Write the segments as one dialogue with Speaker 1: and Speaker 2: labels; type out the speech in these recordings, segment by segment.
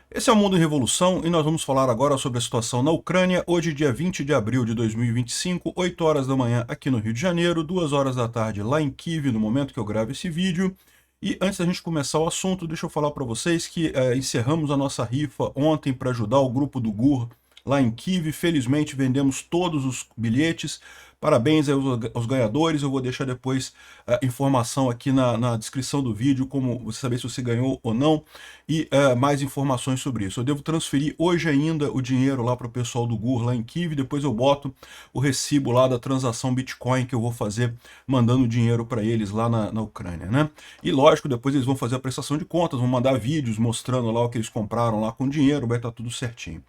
Speaker 1: Esse é o Mundo em Revolução e nós vamos falar agora sobre a situação na Ucrânia, hoje dia 20 de abril de 2025, 8 horas da manhã aqui no Rio de Janeiro, 2 horas da tarde lá em Kiev, no momento que eu gravo esse vídeo. E antes da gente começar o assunto, deixa eu falar para vocês que encerramos a nossa rifa ontem para ajudar o grupo do GUR lá em Kiev. Felizmente vendemos todos os bilhetes. Parabéns aí aos ganhadores. Eu vou deixar depois informação aqui na descrição do vídeo, como você saber se você ganhou ou não, e mais informações sobre isso. Eu devo transferir hoje ainda o dinheiro lá para o pessoal do GUR lá em Kiev, depois eu boto o recibo lá da transação Bitcoin que eu vou fazer, mandando dinheiro para eles lá na Ucrânia, né? E lógico, depois eles vão fazer a prestação de contas, vão mandar vídeos mostrando lá o que eles compraram lá com dinheiro, vai estar tudo certinho.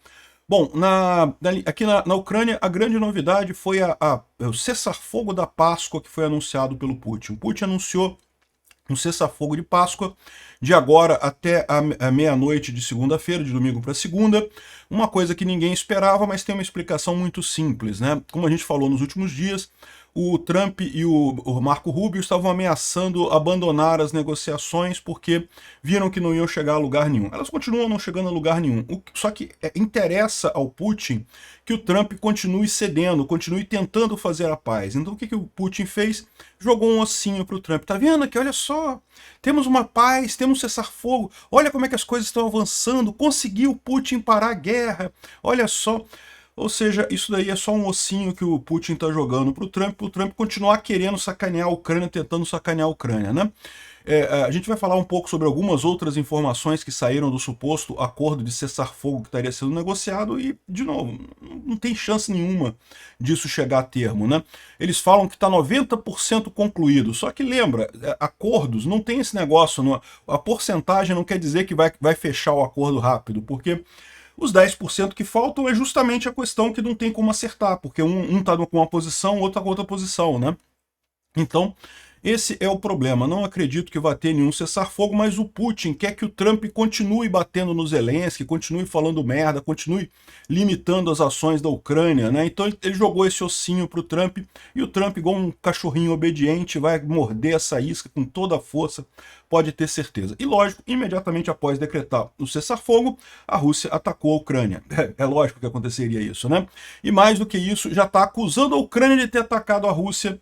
Speaker 1: Bom, aqui na Ucrânia, a grande novidade foi o cessar-fogo da Páscoa que foi anunciado pelo Putin. O Putin anunciou um cessar-fogo de Páscoa, de agora até a meia-noite de segunda-feira, de domingo para segunda, uma coisa que ninguém esperava, mas tem uma explicação muito simples, né? Como a gente falou nos últimos dias, o Trump e o Marco Rubio estavam ameaçando abandonar as negociações porque viram que não iam chegar a lugar nenhum. Elas continuam não chegando a lugar nenhum. Só que interessa ao Putin que o Trump continue cedendo, continue tentando fazer a paz. Então o que o Putin fez? Jogou um ossinho para o Trump. Tá vendo aqui? Olha só, temos uma paz, temos cessar-fogo. Olha como é que as coisas estão avançando. Conseguiu o Putin parar a guerra. Olha só. Ou seja, isso daí é só um ossinho que o Putin está jogando para o Trump continuar querendo sacanear a Ucrânia, tentando sacanear a Ucrânia, né? A gente vai falar um pouco sobre algumas outras informações que saíram do suposto acordo de cessar-fogo que estaria sendo negociado e, de novo, não tem chance nenhuma disso chegar a termo, né? Eles falam que está 90% concluído, só que lembra, acordos não tem esse negócio, a porcentagem não quer dizer que vai fechar o acordo rápido, porque os 10% que faltam é justamente a questão que não tem como acertar, porque um está com uma posição, o outro está com outra posição, né? Então, esse é o problema. Não acredito que vá ter nenhum cessar-fogo, mas o Putin quer que o Trump continue batendo no Zelensky, continue falando merda, continue limitando as ações da Ucrânia, né? Então ele jogou esse ossinho pro Trump, e o Trump, igual um cachorrinho obediente, vai morder essa isca com toda a força, pode ter certeza. E lógico, imediatamente após decretar o cessar-fogo, a Rússia atacou a Ucrânia. É lógico que aconteceria isso, né? E mais do que isso, já está acusando a Ucrânia de ter atacado a Rússia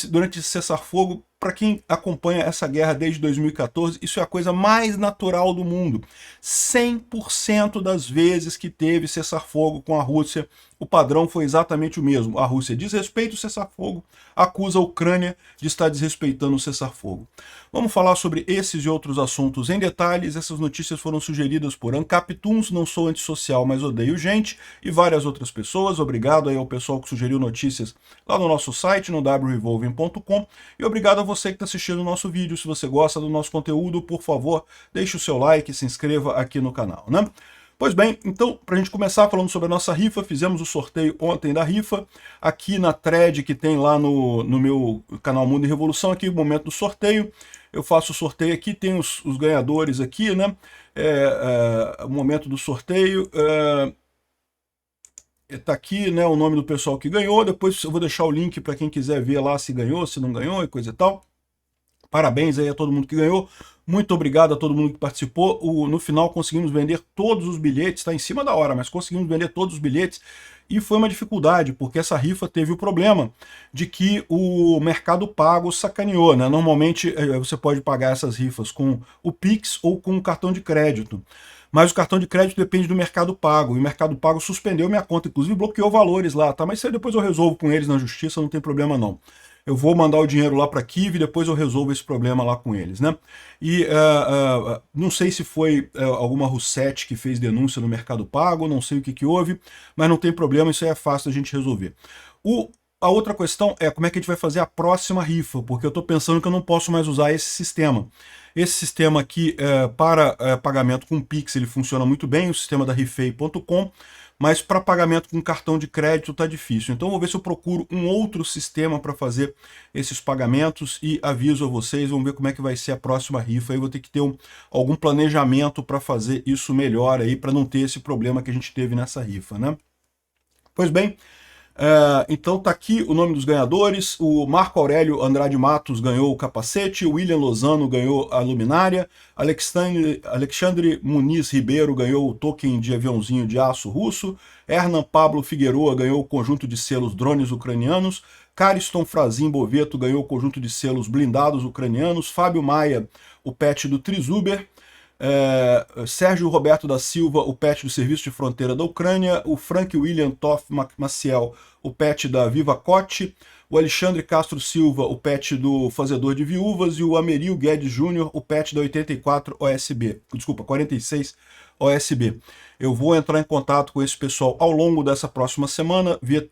Speaker 1: durante esse cessar-fogo. Para quem acompanha essa guerra desde 2014, isso é a coisa mais natural do mundo. 100% das vezes que teve cessar-fogo com a Rússia, o padrão foi exatamente o mesmo. A Rússia desrespeita o cessar-fogo, acusa a Ucrânia de estar desrespeitando o cessar-fogo. Vamos falar sobre esses e outros assuntos em detalhes. Essas notícias foram sugeridas por Ancap Tunes, não sou antissocial, mas odeio gente, e várias outras pessoas. Obrigado aí ao pessoal que sugeriu notícias lá no nosso site, no wrevolving.com, e obrigado a você que está assistindo o nosso vídeo. Se você gosta do nosso conteúdo, por favor, deixe o seu like e se inscreva aqui no canal, né? Pois bem, então, para a gente começar falando sobre a nossa rifa, fizemos o sorteio ontem da rifa, aqui na thread que tem lá no meu canal Mundo em Revolução, aqui o momento do sorteio, eu faço o sorteio aqui, tem os ganhadores aqui, né? O momento do sorteio, tá aqui, né, o nome do pessoal que ganhou, depois eu vou deixar o link para quem quiser ver lá se ganhou, se não ganhou e coisa e tal. Parabéns aí a todo mundo que ganhou. Muito obrigado a todo mundo que participou. No final conseguimos vender todos os bilhetes, está em cima da hora, mas conseguimos vender todos os bilhetes. E foi uma dificuldade, porque essa rifa teve o problema de que o Mercado Pago sacaneou, né? Normalmente você pode pagar essas rifas com o Pix ou com o cartão de crédito. Mas o cartão de crédito depende do Mercado Pago, e o Mercado Pago suspendeu minha conta, inclusive bloqueou valores lá, tá? Mas isso aí depois eu resolvo com eles na justiça, não tem problema não. Eu vou mandar o dinheiro lá para Kiev e depois eu resolvo esse problema lá com eles, né? E não sei se foi alguma Russete que fez denúncia no Mercado Pago, não sei o que houve, mas não tem problema, isso aí é fácil da gente resolver. A outra questão é como é que a gente vai fazer a próxima rifa, porque eu estou pensando que eu não posso mais usar esse sistema. Esse sistema aqui, para pagamento com Pix, ele funciona muito bem, o sistema da rifei.com, mas para pagamento com cartão de crédito está difícil. Então vou ver se eu procuro um outro sistema para fazer esses pagamentos e aviso a vocês, vamos ver como é que vai ser a próxima rifa. Aí vou ter que ter algum planejamento para fazer isso melhor aí, para não ter esse problema que a gente teve nessa rifa, né? Pois bem, Então tá aqui o nome dos ganhadores. O Marco Aurélio Andrade Matos ganhou o capacete, o William Lozano ganhou a luminária, Alexandre Muniz Ribeiro ganhou o token de aviãozinho de aço russo, Hernan Pablo Figueroa ganhou o conjunto de selos drones ucranianos, Cariston Frazin Boveto ganhou o conjunto de selos blindados ucranianos, Fábio Maia o pet do Trizuber, Sérgio Roberto da Silva, o pet do Serviço de Fronteira da Ucrânia, o Frank William Toff Maciel, o pet da Viva Cote, o Alexandre Castro Silva, o pet do Fazedor de Viúvas, e o Ameril Guedes Júnior, o pet da 84 OSB, desculpa, 46 OSB. Eu vou entrar em contato com esse pessoal ao longo dessa próxima semana, via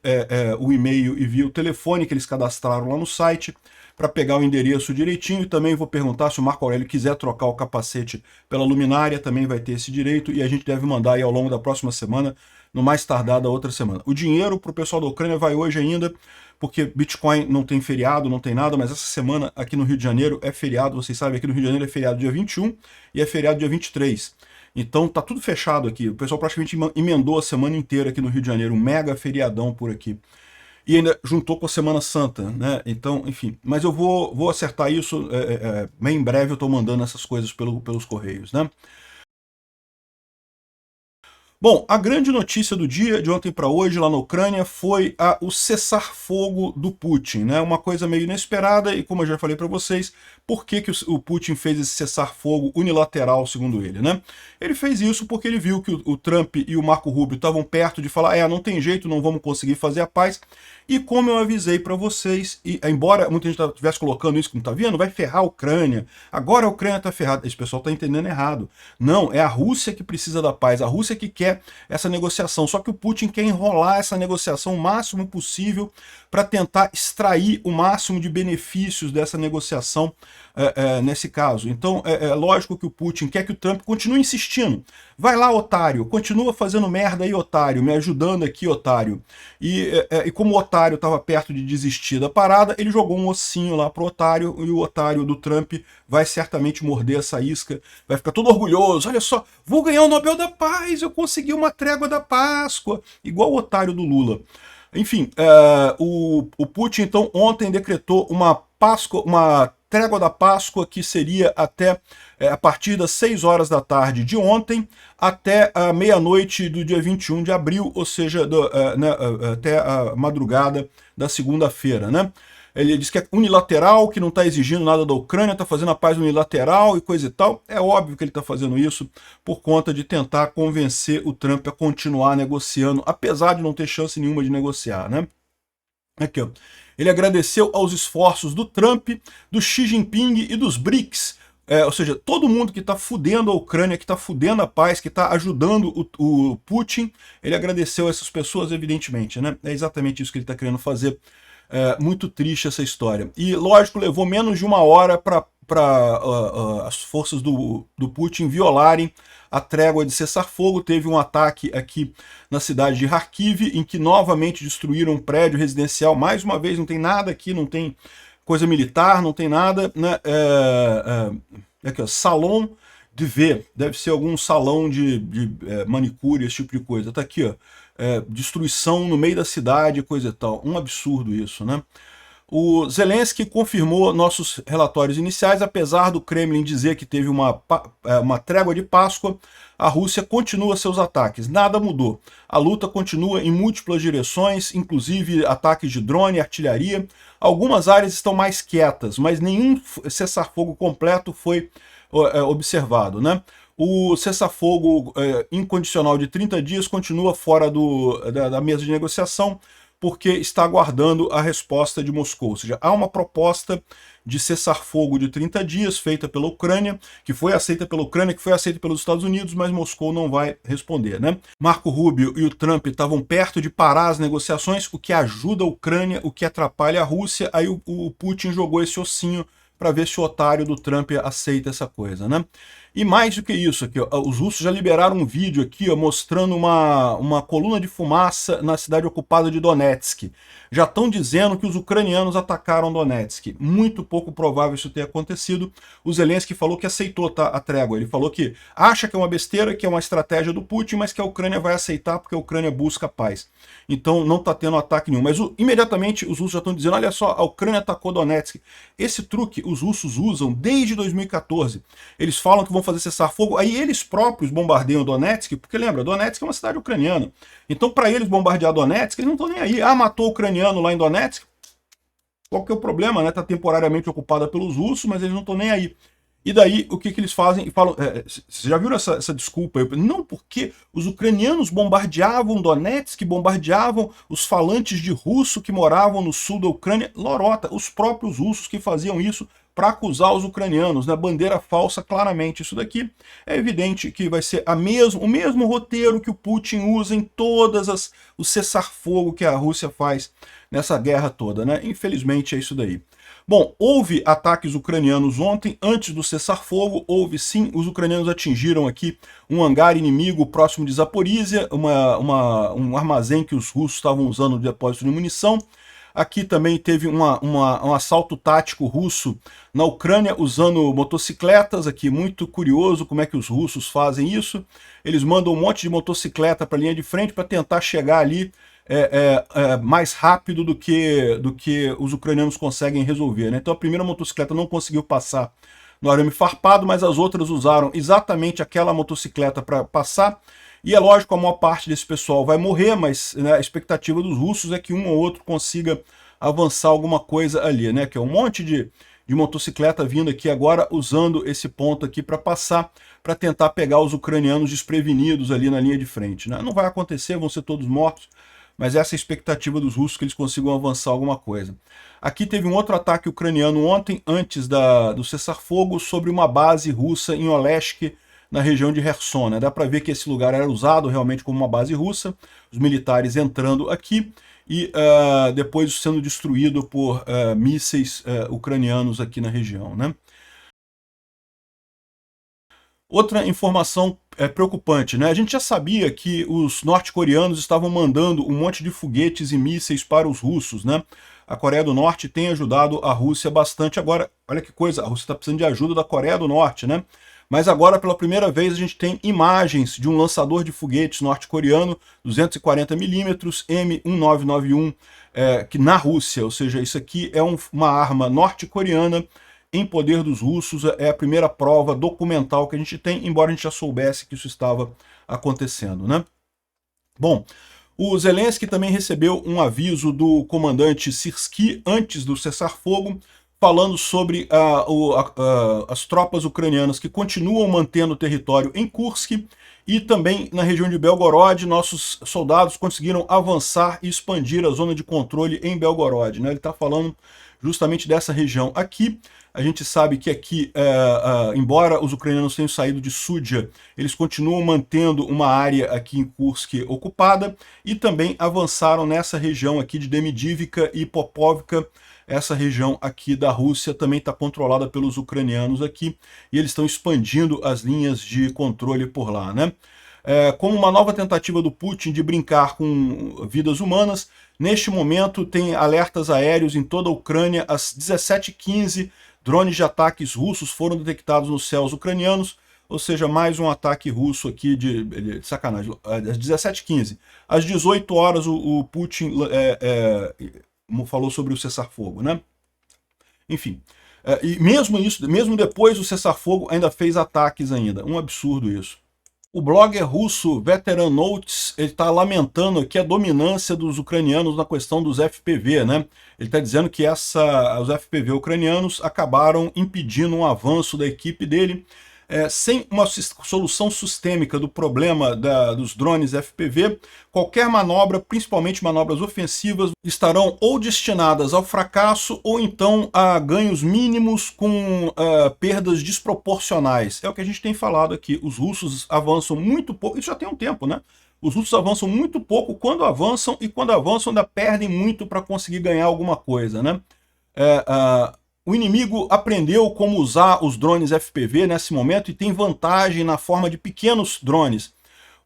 Speaker 1: o e-mail e via o telefone que eles cadastraram lá no site, para pegar o endereço direitinho, e também vou perguntar se o Marco Aurélio quiser trocar o capacete pela luminária, também vai ter esse direito, e a gente deve mandar aí ao longo da próxima semana, no mais tardar da outra semana. O dinheiro para o pessoal da Ucrânia vai hoje ainda, porque Bitcoin não tem feriado, não tem nada, mas essa semana aqui no Rio de Janeiro é feriado, vocês sabem, aqui no Rio de Janeiro é feriado dia 21 e é feriado dia 23. Então tá tudo fechado aqui, o pessoal praticamente emendou a semana inteira aqui no Rio de Janeiro, um mega feriadão por aqui. E ainda juntou com a Semana Santa, né? Então, enfim. Mas eu vou acertar isso, bem em breve eu estou mandando essas coisas pelos correios, né? Bom, a grande notícia do dia, de ontem para hoje, lá na Ucrânia, foi o cessar-fogo do Putin, né? Uma coisa meio inesperada, e como eu já falei para vocês, por que o Putin fez esse cessar-fogo unilateral, segundo ele, né? Ele fez isso porque ele viu que o Trump e o Marco Rubio estavam perto de falar, não tem jeito, não vamos conseguir fazer a paz, e como eu avisei para vocês, e embora muita gente estivesse colocando isso, como tá vendo, vai ferrar a Ucrânia, agora a Ucrânia tá ferrada, esse pessoal tá entendendo errado. Não, é a Rússia que precisa da paz, a Rússia que quer essa negociação, só que o Putin quer enrolar essa negociação o máximo possível para tentar extrair o máximo de benefícios dessa negociação nesse caso. Então é lógico que o Putin quer que o Trump continue insistindo. Vai lá, otário, continua fazendo merda aí, otário, me ajudando aqui, otário. E como o otário estava perto de desistir da parada, ele jogou um ossinho lá pro otário, e o otário do Trump vai certamente morder essa isca, vai ficar todo orgulhoso, olha só, vou ganhar o Nobel da Paz, eu consegui uma trégua da Páscoa, igual o otário do Lula. Enfim, o Putin, então, ontem decretou uma trégua da Páscoa que seria até a partir das 6 horas da tarde de ontem até a meia-noite do dia 21 de abril, ou seja, até a madrugada da segunda-feira, né? Ele diz que é unilateral, que não está exigindo nada da Ucrânia, está fazendo a paz unilateral e coisa e tal. É óbvio que ele está fazendo isso por conta de tentar convencer o Trump a continuar negociando, apesar de não ter chance nenhuma de negociar, né? Aqui, ó. Ele agradeceu aos esforços do Trump, do Xi Jinping e dos BRICS, ou seja, todo mundo que está fudendo a Ucrânia, que está fudendo a paz, que está ajudando o Putin, ele agradeceu a essas pessoas, evidentemente, né? É exatamente isso que ele está querendo fazer. Muito triste essa história. E, lógico, levou menos de uma hora para as forças do Putin violarem a trégua de cessar-fogo. Teve um ataque aqui na cidade de Kharkiv, em que novamente destruíram um prédio residencial. Mais uma vez, não tem nada aqui, não tem coisa militar, não tem nada, né? Aqui, ó, Salão de V, deve ser algum salão de manicure, esse tipo de coisa. Tá aqui, ó. Destruição no meio da cidade, coisa e tal. Um absurdo isso, né? O Zelensky confirmou nossos relatórios iniciais, apesar do Kremlin dizer que teve uma trégua de Páscoa, a Rússia continua seus ataques, nada mudou. A luta continua em múltiplas direções, inclusive ataques de drone, artilharia. Algumas áreas estão mais quietas, mas nenhum cessar-fogo completo foi observado, né? O cessar-fogo incondicional de 30 dias continua fora da mesa de negociação, porque está aguardando a resposta de Moscou. Ou seja, há uma proposta de cessar-fogo de 30 dias feita pela Ucrânia, que foi aceita pela Ucrânia, que foi aceita pelos Estados Unidos, mas Moscou não vai responder, né? Marco Rubio e o Trump estavam perto de parar as negociações, o que ajuda a Ucrânia, o que atrapalha a Rússia. Aí o Putin jogou esse ossinho para ver se o otário do Trump aceita essa coisa, né? E mais do que isso, aqui, ó, os russos já liberaram um vídeo aqui, ó, mostrando uma coluna de fumaça na cidade ocupada de Donetsk. Já estão dizendo que os ucranianos atacaram Donetsk. Muito pouco provável isso ter acontecido. O Zelensky falou que aceitou, tá, a trégua. Ele falou que acha que é uma besteira, que é uma estratégia do Putin, mas que a Ucrânia vai aceitar porque a Ucrânia busca paz. Então não está tendo ataque nenhum. Mas imediatamente os russos já estão dizendo, olha só, a Ucrânia atacou Donetsk. Esse truque os russos usam desde 2014. Eles falam que vão fazer cessar-fogo, aí eles próprios bombardeiam Donetsk, porque lembra, Donetsk é uma cidade ucraniana. Então para eles bombardear Donetsk, eles não estão nem aí. Ah, matou o ucraniano lá em Donetsk? Qual que é o problema, né? Está temporariamente ocupada pelos russos, mas eles não estão nem aí. E daí, o que eles fazem? E falam, vocês já viram essa desculpa? Não, porque os ucranianos bombardeavam Donetsk, bombardeavam os falantes de russo que moravam no sul da Ucrânia. Lorota, os próprios russos que faziam isso para acusar os ucranianos, né? Bandeira falsa, claramente. Isso daqui é evidente que vai ser o mesmo roteiro que o Putin usa em todas o cessar-fogo que a Rússia faz nessa guerra toda, né? Infelizmente é isso daí. Bom, houve ataques ucranianos ontem, antes do cessar-fogo, houve sim, os ucranianos atingiram aqui um hangar inimigo próximo de Zaporizhia, um armazém que os russos estavam usando de depósito de munição. Aqui também teve um assalto tático russo na Ucrânia usando motocicletas, aqui muito curioso como é que os russos fazem isso. Eles mandam um monte de motocicleta para a linha de frente para tentar chegar ali mais rápido do que os ucranianos conseguem resolver, né? Então a primeira motocicleta não conseguiu passar no arame farpado, mas as outras usaram exatamente aquela motocicleta para passar. E é lógico, a maior parte desse pessoal vai morrer, mas né, a expectativa dos russos é que um ou outro consiga avançar alguma coisa ali, né? Que é um monte de motocicleta vindo aqui agora, usando esse ponto aqui para passar, para tentar pegar os ucranianos desprevenidos ali na linha de frente, né? Não vai acontecer, vão ser todos mortos, mas essa é a expectativa dos russos, que eles consigam avançar alguma coisa. Aqui teve um outro ataque ucraniano ontem, antes do cessar-fogo, sobre uma base russa em Olesk, na região de Kherson, né? Dá para ver que esse lugar era usado realmente como uma base russa, os militares entrando aqui e depois sendo destruído por mísseis ucranianos aqui na região, né? Outra informação preocupante, né? A gente já sabia que os norte-coreanos estavam mandando um monte de foguetes e mísseis para os russos, né? A Coreia do Norte tem ajudado a Rússia bastante. Agora, olha que coisa, a Rússia está precisando de ajuda da Coreia do Norte, né? Mas agora, pela primeira vez, a gente tem imagens de um lançador de foguetes norte-coreano, 240mm, M1991, que na Rússia, ou seja, isso aqui é uma arma norte-coreana em poder dos russos, é a primeira prova documental que a gente tem, embora a gente já soubesse que isso estava acontecendo, né? Bom, o Zelensky também recebeu um aviso do comandante Syrskyi antes do cessar-fogo, falando sobre as tropas ucranianas que continuam mantendo o território em Kursk, e também na região de Belgorod, nossos soldados conseguiram avançar e expandir a zona de controle em Belgorod, né? Ele está falando justamente dessa região aqui. A gente sabe que aqui, embora os ucranianos tenham saído de Sudzha, eles continuam mantendo uma área aqui em Kursk ocupada, e também avançaram nessa região aqui de Demidivka e Popovka. Essa região aqui da Rússia também está controlada pelos ucranianos aqui, e eles estão expandindo as linhas de controle por lá, né? Como uma nova tentativa do Putin de brincar com vidas humanas, neste momento tem alertas aéreos em toda a Ucrânia. Às 17h15, drones de ataques russos foram detectados nos céus ucranianos, ou seja, mais um ataque russo aqui de sacanagem. Às 17h15. Às 18 horas o Putin falou sobre o cessar-fogo, né? Enfim, e mesmo depois do cessar-fogo, ainda fez ataques ainda. Um absurdo isso. O blogger russo Veteran Notes está lamentando aqui a dominância dos ucranianos na questão dos FPV, né? Ele está dizendo que os FPV ucranianos acabaram impedindo um avanço da equipe dele. Sem uma solução sistêmica do problema dos drones FPV, qualquer manobra, principalmente manobras ofensivas, estarão ou destinadas ao fracasso ou então a ganhos mínimos com perdas desproporcionais. É o que a gente tem falado aqui. Os russos avançam muito pouco, isso já tem um tempo, né? Os russos avançam muito pouco quando avançam, e quando avançam ainda perdem muito para conseguir ganhar alguma coisa, né? O inimigo aprendeu como usar os drones FPV nesse momento e tem vantagem na forma de pequenos drones.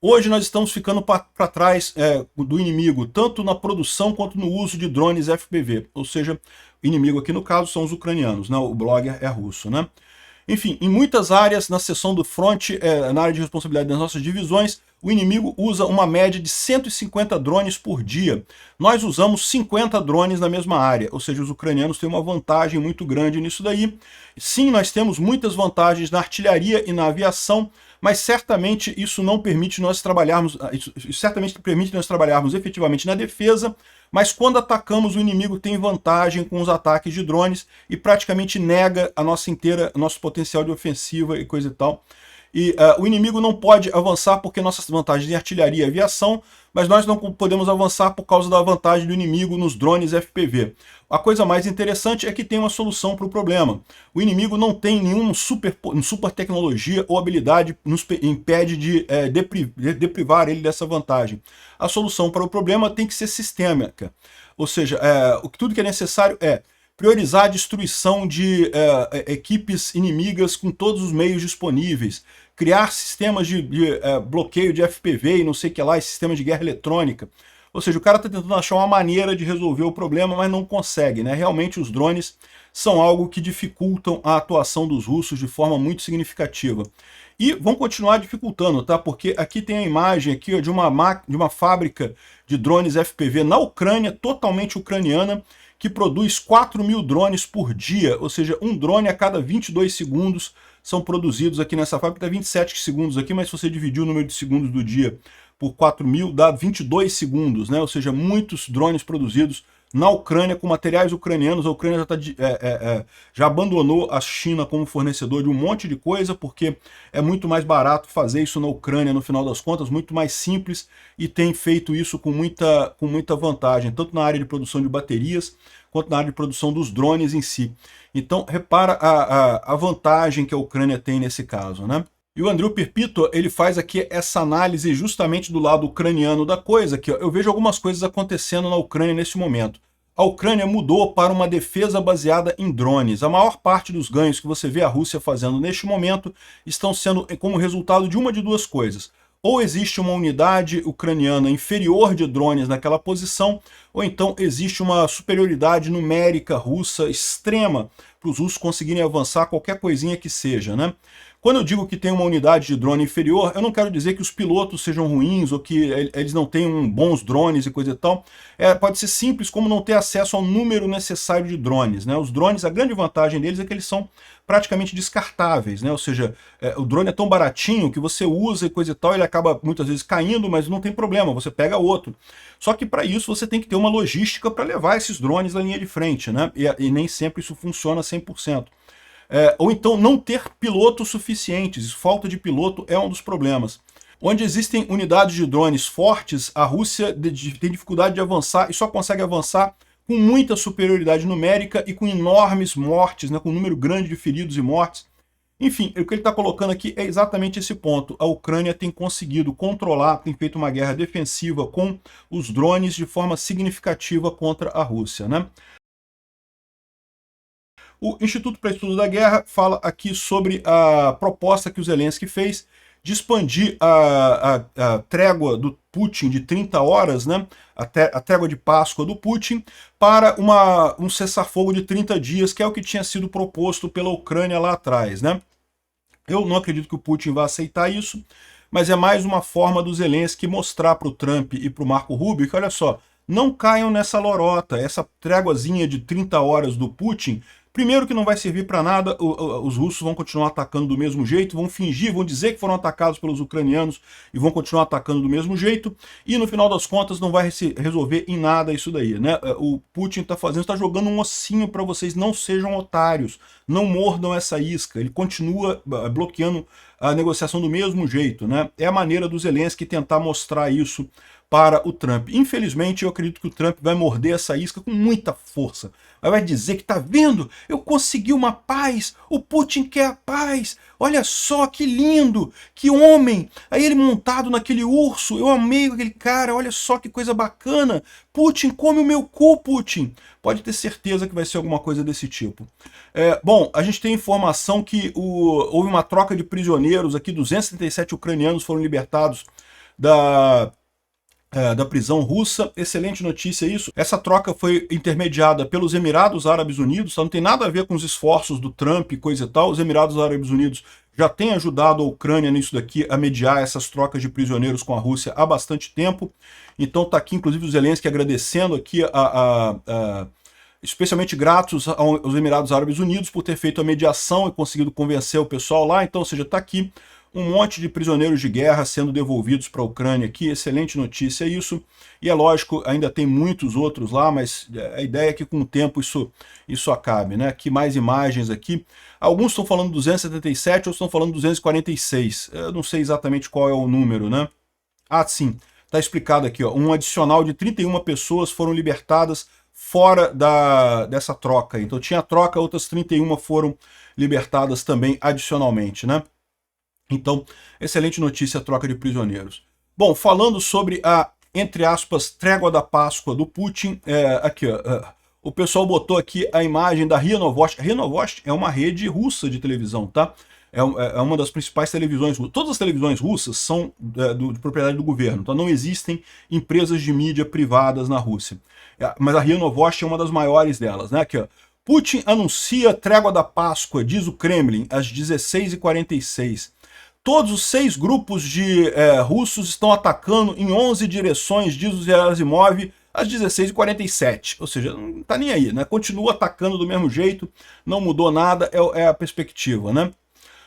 Speaker 1: Hoje nós estamos ficando para trás do inimigo, tanto na produção quanto no uso de drones FPV. Ou seja, o inimigo aqui no caso são os ucranianos, né? O blogger é russo, né? Enfim, em muitas áreas, na seção do front, na área de responsabilidade das nossas divisões, o inimigo usa uma média de 150 drones por dia. Nós usamos 50 drones na mesma área, ou seja, os ucranianos têm uma vantagem muito grande nisso daí. Sim, nós temos muitas vantagens na artilharia e na aviação, mas certamente isso não permite nós trabalharmos, efetivamente na defesa, mas quando atacamos o inimigo tem vantagem com os ataques de drones e praticamente nega a nosso potencial de ofensiva e coisa e tal. E o inimigo não pode avançar porque nossas vantagens em artilharia e aviação, mas nós não podemos avançar por causa da vantagem do inimigo nos drones FPV. A coisa mais interessante é que tem uma solução para o problema. O inimigo não tem nenhuma super tecnologia ou habilidade nos impede de deprivar ele dessa vantagem. A solução para o problema tem que ser sistêmica. Ou seja, tudo que é necessário é priorizar a destruição de equipes inimigas com todos os meios disponíveis, criar sistemas de bloqueio de FPV e não sei o que lá, e sistemas de guerra eletrônica. Ou seja, o cara está tentando achar uma maneira de resolver o problema, mas não consegue, né? Realmente os drones são algo que dificultam a atuação dos russos de forma muito significativa. E vão continuar dificultando, tá? Porque aqui tem a imagem aqui, ó, de uma fábrica de drones FPV na Ucrânia, totalmente ucraniana, que produz 4.000 drones por dia, ou seja, um drone a cada 22 segundos são produzidos aqui nessa fábrica. Está 27 segundos aqui, mas se você dividir o número de segundos do dia por 4.000, dá 22 segundos, né? Ou seja, muitos drones produzidos na Ucrânia com materiais ucranianos. A Ucrânia já abandonou a China como fornecedor de um monte de coisa, porque é muito mais barato fazer isso na Ucrânia, no final das contas, muito mais simples, e tem feito isso com muita vantagem, tanto na área de produção de baterias, quanto na área de produção dos drones em si. Então, repara a vantagem que a Ucrânia tem nesse caso, né? E o Andrew Perpito, ele faz aqui essa análise justamente do lado ucraniano da coisa, que eu vejo algumas coisas acontecendo na Ucrânia nesse momento. A Ucrânia mudou para uma defesa baseada em drones. A maior parte dos ganhos que você vê a Rússia fazendo neste momento estão sendo como resultado de uma de duas coisas. Ou existe uma unidade ucraniana inferior de drones naquela posição, ou então existe uma superioridade numérica russa extrema para os russos conseguirem avançar qualquer coisinha que seja, né? Quando eu digo que tem uma unidade de drone inferior, eu não quero dizer que os pilotos sejam ruins ou que eles não tenham bons drones e coisa e tal. Pode ser simples como não ter acesso ao número necessário de drones, né? Os drones, a grande vantagem deles é que eles são praticamente descartáveis, né? Ou seja, o drone é tão baratinho que você usa e coisa e tal, ele acaba muitas vezes caindo, mas não tem problema, você pega outro. Só que para isso você tem que ter uma logística para levar esses drones na linha de frente, né? E nem sempre isso funciona 100%. Ou então não ter pilotos suficientes. Falta de piloto é um dos problemas. Onde existem unidades de drones fortes, a Rússia tem dificuldade de avançar e só consegue avançar com muita superioridade numérica e com enormes mortes, né, com um número grande de feridos e mortes. Enfim, o que ele está colocando aqui é exatamente esse ponto. A Ucrânia tem conseguido controlar, tem feito uma guerra defensiva com os drones de forma significativa contra a Rússia, né? O Instituto para Estudo da Guerra fala aqui sobre a proposta que o Zelensky fez de expandir a trégua do Putin de 30 horas, né, a trégua de Páscoa do Putin, para um cessar-fogo de 30 dias, que é o que tinha sido proposto pela Ucrânia lá atrás, né? Eu não acredito que o Putin vá aceitar isso, mas é mais uma forma do Zelensky mostrar para o Trump e para o Marco Rubio que, olha só, não caiam nessa lorota, essa tréguazinha de 30 horas do Putin. Primeiro que não vai servir para nada, os russos vão continuar atacando do mesmo jeito, vão fingir, vão dizer que foram atacados pelos ucranianos e vão continuar atacando do mesmo jeito, e no final das contas não vai resolver em nada isso daí, né? O Putin está jogando um ossinho para vocês, não sejam otários, não mordam essa isca, ele continua bloqueando a negociação do mesmo jeito, né? É a maneira do Zelensky tentar mostrar isso para o Trump. Infelizmente, eu acredito que o Trump vai morder essa isca com muita força. Aí vai dizer que tá vendo? Eu consegui uma paz, o Putin quer a paz, olha só que lindo, que homem. Aí ele montado naquele urso, eu amei aquele cara, olha só que coisa bacana. Putin, come o meu cu, Putin. Pode ter certeza que vai ser alguma coisa desse tipo. Bom, a gente tem informação que houve uma troca de prisioneiros aqui, 237 ucranianos foram libertados da prisão russa. Excelente notícia isso. Essa troca foi intermediada pelos Emirados Árabes Unidos, tá? Não tem nada a ver com os esforços do Trump e coisa e tal. Os Emirados Árabes Unidos já têm ajudado a Ucrânia nisso daqui, a mediar essas trocas de prisioneiros com a Rússia há bastante tempo. Então tá aqui, inclusive, o Zelensky agradecendo aqui especialmente gratos aos Emirados Árabes Unidos por ter feito a mediação e conseguido convencer o pessoal lá. Então, ou seja, tá aqui um monte de prisioneiros de guerra sendo devolvidos para a Ucrânia aqui, excelente notícia isso. E é lógico, ainda tem muitos outros lá, mas a ideia é que com o tempo isso acabe, né? Aqui mais imagens aqui. Alguns estão falando 277, outros estão falando 246. Eu não sei exatamente qual é o número, né? Ah, sim, tá explicado aqui, ó. Um adicional de 31 pessoas foram libertadas fora dessa troca. Então tinha a troca, outras 31 foram libertadas também adicionalmente, né? Então, excelente notícia a troca de prisioneiros. Bom, falando sobre a, entre aspas, trégua da Páscoa do Putin, aqui, ó, o pessoal botou aqui a imagem da RIA Novosti. A RIA Novosti é uma rede russa de televisão, tá? É uma das principais televisões russas. Todas as televisões russas são de propriedade do governo, então não existem empresas de mídia privadas na Rússia. Mas a RIA Novosti é uma das maiores delas, né? Aqui, ó. Putin anuncia trégua da Páscoa, diz o Kremlin, às 16h46. Todos os 6 grupos de russos estão atacando em 11 direções, diz o Gerasimov, às 16h47. Ou seja, não tá nem aí, né? Continua atacando do mesmo jeito, não mudou nada, é a perspectiva, né?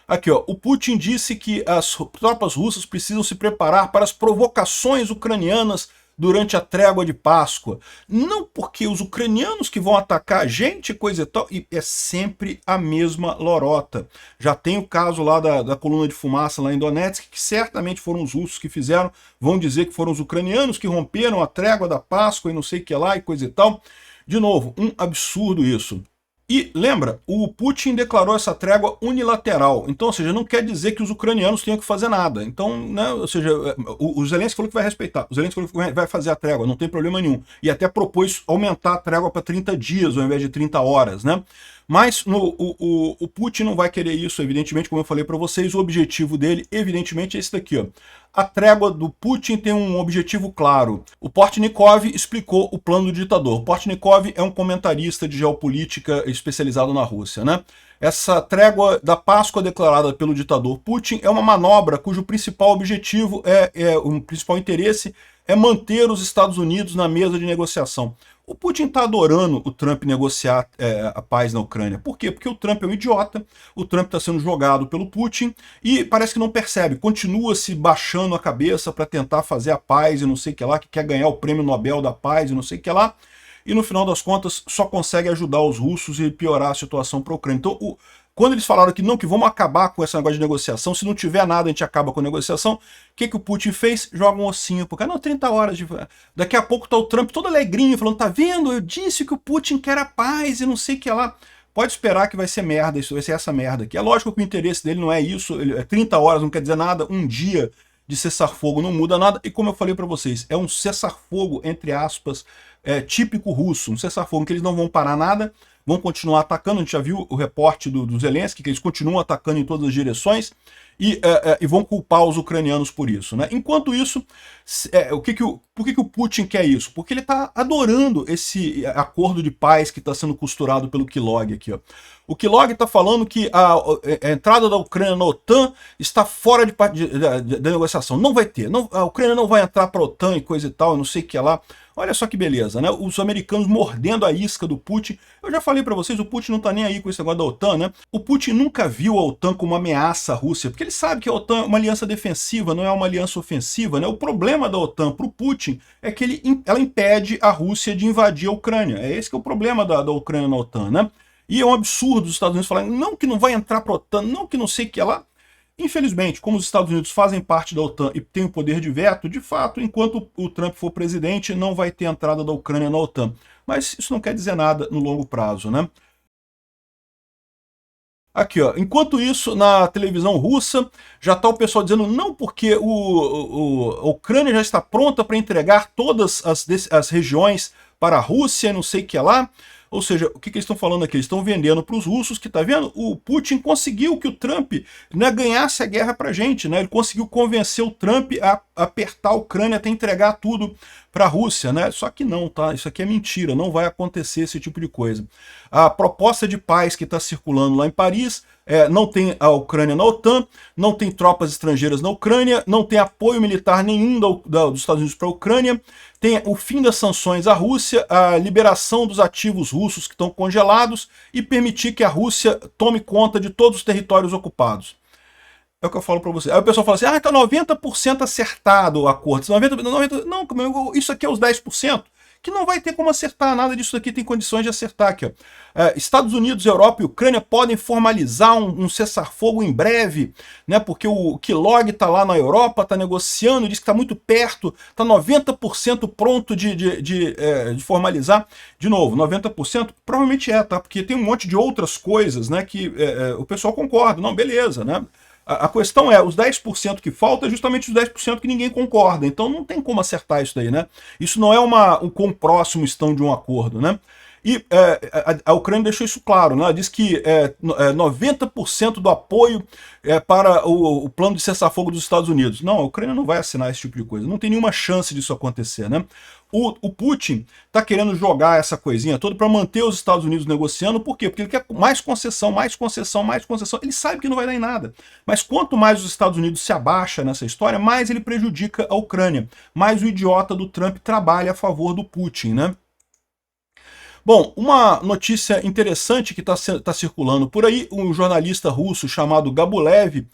Speaker 1: Aqui, ó, o Putin disse que as tropas russas precisam se preparar para as provocações ucranianas durante a trégua de Páscoa. Não porque os ucranianos que vão atacar a gente, coisa e tal, e é sempre a mesma lorota. Já tem o caso lá da coluna de fumaça lá em Donetsk, que certamente foram os russos que fizeram, vão dizer que foram os ucranianos que romperam a trégua da Páscoa e não sei o que lá e coisa e tal. De novo, um absurdo isso. E lembra, o Putin declarou essa trégua unilateral, então, ou seja, não quer dizer que os ucranianos tenham que fazer nada. Então, né, ou seja, o Zelensky falou que vai respeitar, o Zelensky falou que vai fazer a trégua, não tem problema nenhum. E até propôs aumentar a trégua para 30 dias ao invés de 30 horas, né? Mas o Putin não vai querer isso, evidentemente, como eu falei para vocês, o objetivo dele, evidentemente, é esse daqui, ó. A trégua do Putin tem um objetivo claro. O Portnikov explicou o plano do ditador. O Portnikov é um comentarista de geopolítica especializado na Rússia, né? Essa trégua da Páscoa declarada pelo ditador Putin é uma manobra cujo principal objetivo o principal interesse é manter os Estados Unidos na mesa de negociação. O Putin está adorando o Trump negociar a paz na Ucrânia. Por quê? Porque o Trump é um idiota, o Trump está sendo jogado pelo Putin e parece que não percebe, continua se baixando a cabeça para tentar fazer a paz e não sei o que lá, que quer ganhar o prêmio Nobel da Paz e não sei o que lá, e no final das contas só consegue ajudar os russos e piorar a situação para a Ucrânia. Então, quando eles falaram que não, que vamos acabar com esse negócio de negociação, se não tiver nada a gente acaba com a negociação, o que o Putin fez? Joga um ossinho pro cara, não, 30 horas, daqui a pouco tá o Trump todo alegrinho, falando, tá vendo, eu disse que o Putin quer a paz e não sei o que lá. Pode esperar que vai ser merda, isso vai ser essa merda aqui. É lógico que o interesse dele não é isso, 30 horas não quer dizer nada, um dia de cessar-fogo não muda nada, e como eu falei para vocês, é um cessar-fogo, entre aspas, típico russo, um cessar-fogo em que eles não vão parar nada, vão continuar atacando. A gente já viu o reporte do Zelensky, que eles continuam atacando em todas as direções e vão culpar os ucranianos por isso, né? Enquanto isso, por que o Putin quer isso? Porque ele está adorando esse acordo de paz que está sendo costurado pelo Kilog aqui, ó. O Kilog está falando que a entrada da Ucrânia na OTAN está fora da negociação. Não vai ter. Não, a Ucrânia não vai entrar para a OTAN e coisa e tal, não sei o que lá. Olha só que beleza, né? Os americanos mordendo a isca do Putin. Eu já falei para vocês, o Putin não tá nem aí com esse negócio da OTAN, né? O Putin nunca viu a OTAN como uma ameaça à Rússia, porque ele sabe que a OTAN é uma aliança defensiva, não é uma aliança ofensiva, né? O problema da OTAN para o Putin é que ela impede a Rússia de invadir a Ucrânia. É esse que é o problema da Ucrânia na OTAN, né? E é um absurdo os Estados Unidos falarem, não que não vai entrar para a OTAN, não que não sei o que lá. Infelizmente, como os Estados Unidos fazem parte da OTAN e têm o poder de veto, de fato, enquanto o Trump for presidente, não vai ter entrada da Ucrânia na OTAN. Mas isso não quer dizer nada no longo prazo, né? Aqui, ó. Enquanto isso, na televisão russa, já está o pessoal dizendo não, porque a Ucrânia já está pronta para entregar todas as regiões para a Rússia, não sei o que lá. Ou seja, o que eles estão falando aqui? Eles estão vendendo para os russos que, tá vendo? O Putin conseguiu que o Trump, né, ganhasse a guerra para a gente, né? Ele conseguiu convencer o Trump a apertar a Ucrânia até entregar tudo para a Rússia, né? Só que não, tá? Isso aqui é mentira, não vai acontecer esse tipo de coisa. A proposta de paz que está circulando lá em Paris não tem a Ucrânia na OTAN, não tem tropas estrangeiras na Ucrânia, não tem apoio militar nenhum dos Estados Unidos para a Ucrânia, tem o fim das sanções à Rússia, a liberação dos ativos russos que estão congelados e permitir que a Rússia tome conta de todos os territórios ocupados. É o que eu falo para você. Aí o pessoal fala assim, tá 90% acertado o acordo. 90, não, isso aqui é os 10%, que não vai ter como acertar nada disso aqui, tem condições de acertar aqui. Ó. Estados Unidos, Europa e Ucrânia podem formalizar um cessar-fogo em breve, né, porque o Kellogg está lá na Europa, está negociando, diz que está muito perto, está 90% pronto de formalizar. De novo, 90% provavelmente tá? Porque tem um monte de outras coisas, né, que o pessoal concorda. Não, beleza, né? A questão é, os 10% que falta é justamente os 10% que ninguém concorda. Então não tem como acertar isso daí, né? Isso não é um quão próximo estão de um acordo, né? E a Ucrânia deixou isso claro, né? Ela diz que 90% do apoio para o plano de cessar-fogo dos Estados Unidos. Não, a Ucrânia não vai assinar esse tipo de coisa. Não tem nenhuma chance disso acontecer, né? O Putin está querendo jogar essa coisinha toda para manter os Estados Unidos negociando. Por quê? Porque ele quer mais concessão, mais concessão, mais concessão. Ele sabe que não vai dar em nada. Mas quanto mais os Estados Unidos se abaixa nessa história, mais ele prejudica a Ucrânia. Mais o idiota do Trump trabalha a favor do Putin, né? Bom, uma notícia interessante que está circulando por aí, um jornalista russo chamado Gabulev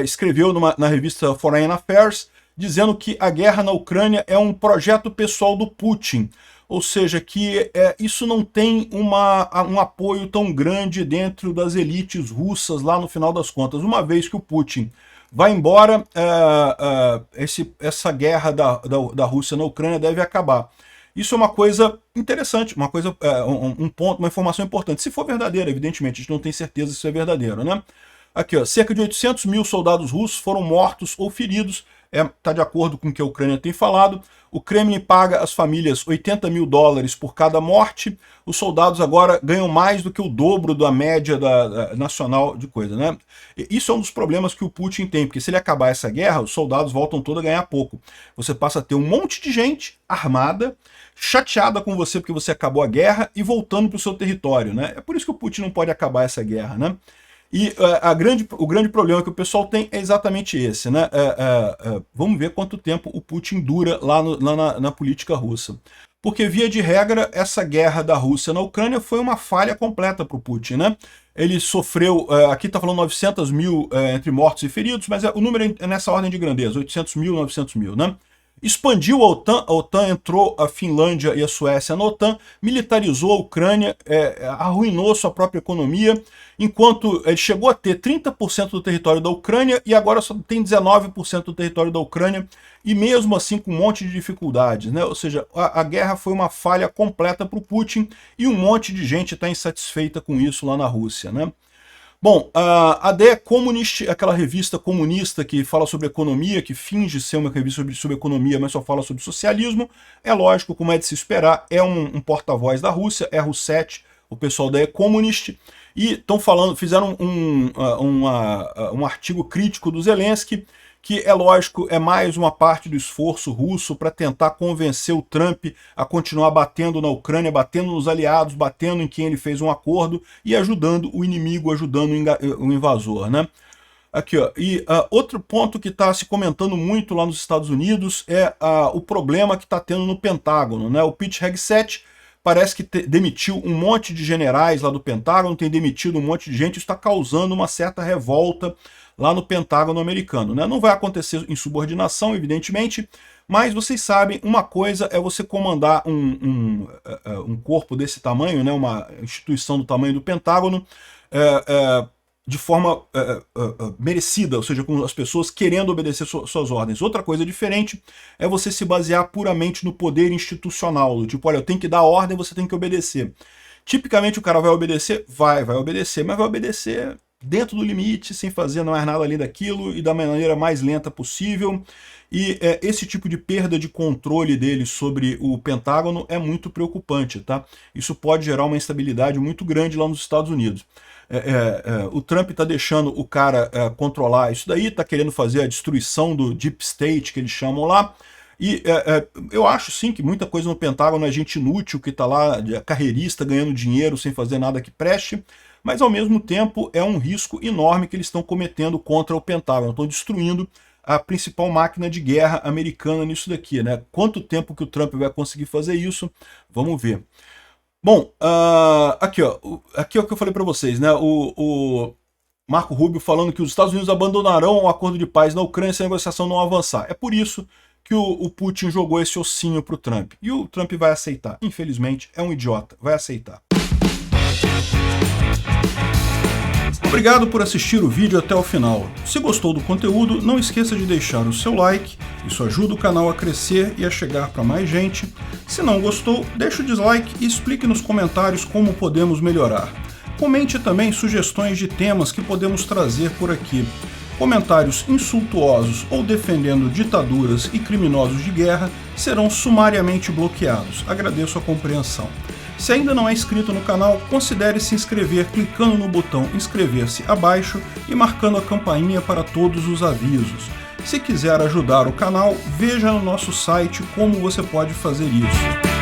Speaker 1: escreveu na revista Foreign Affairs, dizendo que a guerra na Ucrânia é um projeto pessoal do Putin, ou seja, que isso não tem um apoio tão grande dentro das elites russas lá no final das contas. Uma vez que o Putin vai embora, essa guerra da Rússia na Ucrânia deve acabar. Isso é uma coisa interessante, uma coisa, um ponto, uma informação importante. Se for verdadeira, evidentemente, a gente não tem certeza se isso é verdadeiro, né? Aqui, ó, cerca de 800 mil soldados russos foram mortos ou feridos, está de acordo com o que a Ucrânia tem falado. O Kremlin paga às famílias 80 mil dólares por cada morte. Os soldados agora ganham mais do que o dobro da média nacional de coisa, né? Isso é um dos problemas que o Putin tem, porque se ele acabar essa guerra, os soldados voltam todos a ganhar pouco. Você passa a ter um monte de gente armada, chateada com você porque você acabou a guerra e voltando para o seu território, né? É por isso que o Putin não pode acabar essa guerra, né? E o grande problema que o pessoal tem é exatamente esse, né? Vamos ver quanto tempo o Putin dura lá na política russa. Porque, via de regra, essa guerra da Rússia na Ucrânia foi uma falha completa para o Putin, né? Ele sofreu, aqui está falando 900 mil entre mortos e feridos, mas o número é nessa ordem de grandeza, 800 mil, 900 mil, né? Expandiu a OTAN entrou a Finlândia e a Suécia na OTAN, militarizou a Ucrânia, arruinou sua própria economia, enquanto ele chegou a ter 30% do território da Ucrânia e agora só tem 19% do território da Ucrânia, e mesmo assim com um monte de dificuldades, né? Ou seja, a guerra foi uma falha completa para o Putin e um monte de gente está insatisfeita com isso lá na Rússia, né? Bom, a The Communist, aquela revista comunista que fala sobre economia, que finge ser uma revista sobre economia, mas só fala sobre socialismo, é lógico, como é de se esperar, é um porta-voz da Rússia, é Rousseff, o pessoal da The Communist, e estão falando, fizeram um artigo crítico do Zelensky, que é lógico, é mais uma parte do esforço russo para tentar convencer o Trump a continuar batendo na Ucrânia, batendo nos aliados, batendo em quem ele fez um acordo e ajudando o inimigo, ajudando o invasor, né? Aqui, ó. E outro ponto que está se comentando muito lá nos Estados Unidos é o problema que está tendo no Pentágono, né? O Pete Hegseth parece que demitiu um monte de generais lá do Pentágono, tem demitido um monte de gente, isso está causando uma certa revolta lá no Pentágono americano, né? Não vai acontecer em subordinação, evidentemente, mas vocês sabem, uma coisa é você comandar um corpo desse tamanho, né? Uma instituição do tamanho do Pentágono, de forma merecida, ou seja, com as pessoas querendo obedecer suas ordens. Outra coisa diferente é você se basear puramente no poder institucional, do tipo, olha, eu tenho que dar ordem, você tem que obedecer. Tipicamente o cara vai obedecer? Vai obedecer, mas vai obedecer dentro do limite, sem fazer mais nada além daquilo e da maneira mais lenta possível. E esse tipo de perda de controle dele sobre o Pentágono é muito preocupante, tá? Isso pode gerar uma instabilidade muito grande lá nos Estados Unidos. O Trump está deixando o cara controlar isso daí, está querendo fazer a destruição do Deep State, que eles chamam lá. E eu acho sim que muita coisa no Pentágono é gente inútil, que está lá, carreirista, ganhando dinheiro sem fazer nada que preste, mas ao mesmo tempo é um risco enorme que eles estão cometendo contra o Pentágono, estão destruindo a principal máquina de guerra americana nisso daqui, né? Quanto tempo que o Trump vai conseguir fazer isso? Vamos ver. Bom, aqui é o que eu falei para vocês, né? O Marco Rubio falando que os Estados Unidos abandonarão o acordo de paz na Ucrânia se a negociação não avançar. É por isso que o Putin jogou esse ossinho pro Trump. E o Trump vai aceitar. Infelizmente, é um idiota. Vai aceitar. Obrigado por assistir o vídeo até o final. Se gostou do conteúdo, não esqueça de deixar o seu like, isso ajuda o canal a crescer e a chegar para mais gente. Se não gostou, deixe o dislike e explique nos comentários como podemos melhorar. Comente também sugestões de temas que podemos trazer por aqui. Comentários insultuosos ou defendendo ditaduras e criminosos de guerra serão sumariamente bloqueados. Agradeço a compreensão. Se ainda não é inscrito no canal, considere se inscrever clicando no botão inscrever-se abaixo e marcando a campainha para todos os avisos. Se quiser ajudar o canal, veja no nosso site como você pode fazer isso.